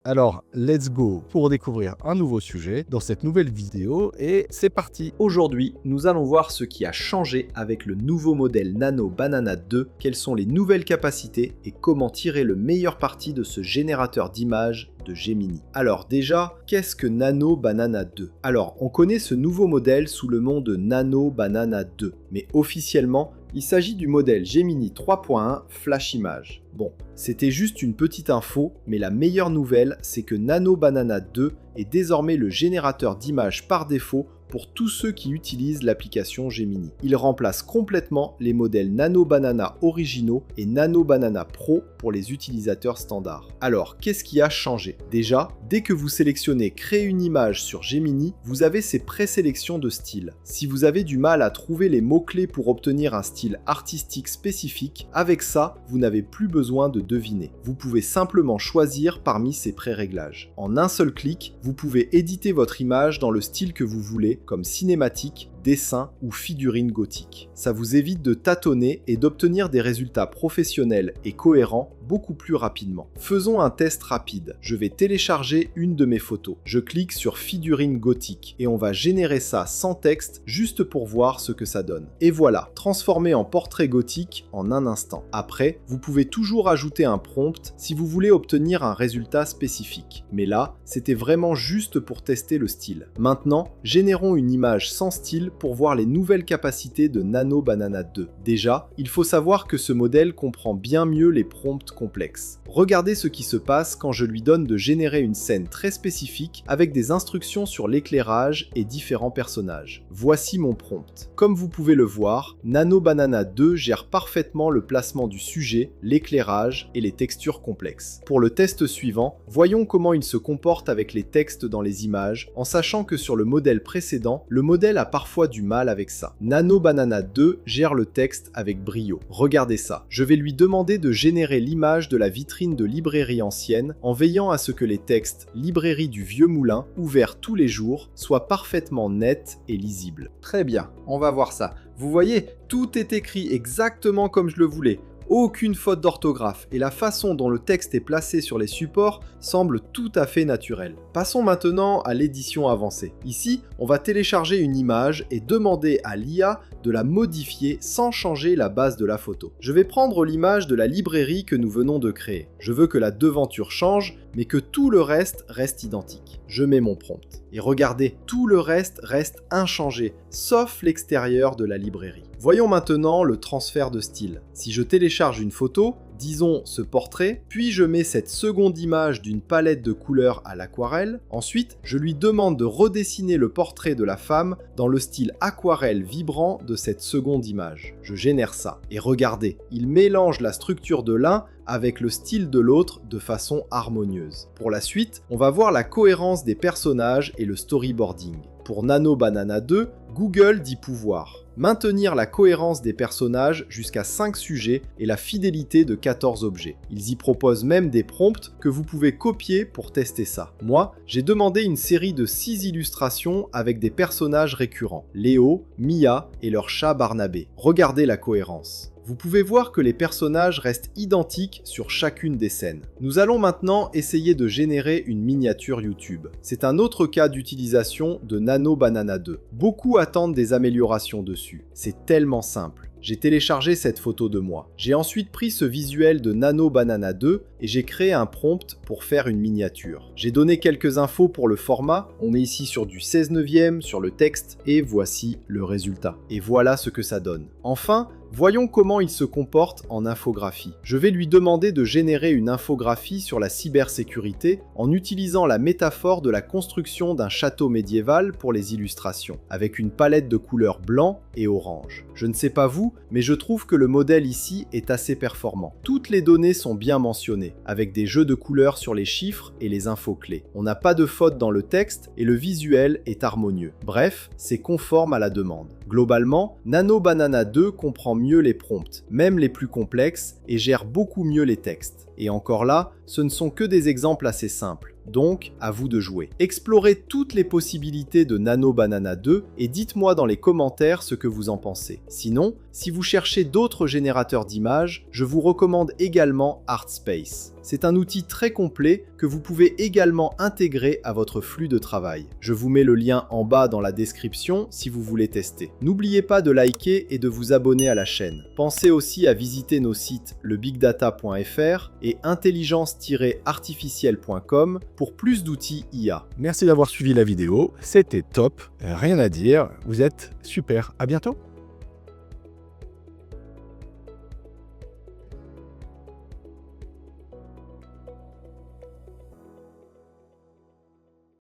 Alors, let's go pour découvrir un nouveau sujet dans cette nouvelle vidéo et c'est parti. Aujourd'hui, nous allons voir ce qui a changé avec le nouveau modèle Nano Banana 2, quelles sont les nouvelles capacités et comment tirer le meilleur parti de ce générateur d'images de Gemini. Alors déjà, qu'est-ce que Nano Banana 2 ? Alors, on connaît ce nouveau modèle sous le nom de Nano Banana 2, mais officiellement, il s'agit du modèle Gemini 3.1 Flash Image. Bon, c'était juste une petite info, mais la meilleure nouvelle, c'est que Nano Banana 2 est désormais le générateur d'images par défaut pour tous ceux qui utilisent l'application Gemini. Il remplace complètement les modèles Nano Banana originaux et Nano Banana Pro pour les utilisateurs standards. Alors, qu'est-ce qui a changé ? Déjà, dès que vous sélectionnez Créer une image sur Gemini, vous avez ces présélections de styles. Si vous avez du mal à trouver les mots-clés pour obtenir un style artistique spécifique, avec ça, vous n'avez plus besoin de deviner. Vous pouvez simplement choisir parmi ces pré-réglages. En un seul clic, vous pouvez éditer votre image dans le style que vous voulez, comme cinématique, dessin ou figurine gothique. Ça vous évite de tâtonner et d'obtenir des résultats professionnels et cohérents beaucoup plus rapidement. Faisons un test rapide. Je vais télécharger une de mes photos. Je clique sur figurine gothique et on va générer ça sans texte juste pour voir ce que ça donne. Et voilà, transformé en portrait gothique en un instant. Après, vous pouvez toujours ajouter un prompt si vous voulez obtenir un résultat spécifique. Mais là, c'était vraiment juste pour tester le style. Maintenant, générons une image sans style pour voir les nouvelles capacités de Nano Banana 2. Déjà, il faut savoir que ce modèle comprend bien mieux les prompts complexes. Regardez ce qui se passe quand je lui donne de générer une scène très spécifique avec des instructions sur l'éclairage et différents personnages. Voici mon prompt. Comme vous pouvez le voir, Nano Banana 2 gère parfaitement le placement du sujet, l'éclairage et les textures complexes. Pour le test suivant, voyons comment il se comporte avec les textes dans les images, en sachant que sur le modèle précédent, le modèle a parfois du mal avec ça. Nano Banana 2 gère le texte avec brio. Regardez ça. Je vais lui demander de générer l'image de la vitrine de librairie ancienne en veillant à ce que les textes librairie du Vieux Moulin, ouvert tous les jours, soient parfaitement nets et lisibles. Très bien, on va voir ça. Vous voyez, tout est écrit exactement comme je le voulais. Aucune faute d'orthographe et la façon dont le texte est placé sur les supports semble tout à fait naturelle. Passons maintenant à l'édition avancée. Ici, on va télécharger une image et demander à l'IA de la modifier sans changer la base de la photo. Je vais prendre l'image de la librairie que nous venons de créer. Je veux que la devanture change, mais que tout le reste reste identique. Je mets mon prompt. Et regardez, tout le reste reste inchangé, sauf l'extérieur de la librairie. Voyons maintenant le transfert de style. Si je télécharge une photo, disons ce portrait, puis je mets cette seconde image d'une palette de couleurs à l'aquarelle, ensuite je lui demande de redessiner le portrait de la femme dans le style aquarelle vibrant de cette seconde image. Je génère ça. Et regardez, il mélange la structure de l'un avec le style de l'autre de façon harmonieuse. Pour la suite, on va voir la cohérence des personnages et le storyboarding. Pour Nano Banana 2, Google dit pouvoir maintenir la cohérence des personnages jusqu'à 5 sujets et la fidélité de 14 objets. Ils y proposent même des prompts que vous pouvez copier pour tester ça. Moi, j'ai demandé une série de 6 illustrations avec des personnages récurrents, Léo, Mia et leur chat Barnabé. Regardez la cohérence. Vous pouvez voir que les personnages restent identiques sur chacune des scènes. Nous allons maintenant essayer de générer une miniature YouTube. C'est un autre cas d'utilisation de Nano Banana 2. Beaucoup attendent des améliorations dessus. C'est tellement simple. J'ai téléchargé cette photo de moi. J'ai ensuite pris ce visuel de Nano Banana 2 et j'ai créé un prompt pour faire une miniature. J'ai donné quelques infos pour le format, on est ici sur du 16/9 sur le texte et voici le résultat. Et voilà ce que ça donne. Enfin, voyons comment il se comporte en infographie. Je vais lui demander de générer une infographie sur la cybersécurité en utilisant la métaphore de la construction d'un château médiéval pour les illustrations, avec une palette de couleurs blanc et orange. Je ne sais pas vous, mais je trouve que le modèle ici est assez performant. Toutes les données sont bien mentionnées, avec des jeux de couleurs sur les chiffres et les infos clés. On n'a pas de faute dans le texte et le visuel est harmonieux. Bref, c'est conforme à la demande. Globalement, Nano Banana 2 comprend mieux les prompts, même les plus complexes, et gère beaucoup mieux les textes. Et encore là, Ce ne sont que des exemples assez simples. Donc, à vous de jouer. Explorez toutes les possibilités de Nano Banana 2 et dites-moi dans les commentaires ce que vous en pensez. Sinon, si vous cherchez d'autres générateurs d'images, je vous recommande également ArtSpace. C'est un outil très complet que vous pouvez également intégrer à votre flux de travail. Je vous mets le lien en bas dans la description si vous voulez tester. N'oubliez pas de liker et de vous abonner à la chaîne. Pensez aussi à visiter nos sites lebigdata.fr et intelligence-artificielle.com pour plus d'outils IA. Merci d'avoir suivi la vidéo, c'était top, rien à dire, vous êtes super, à bientôt.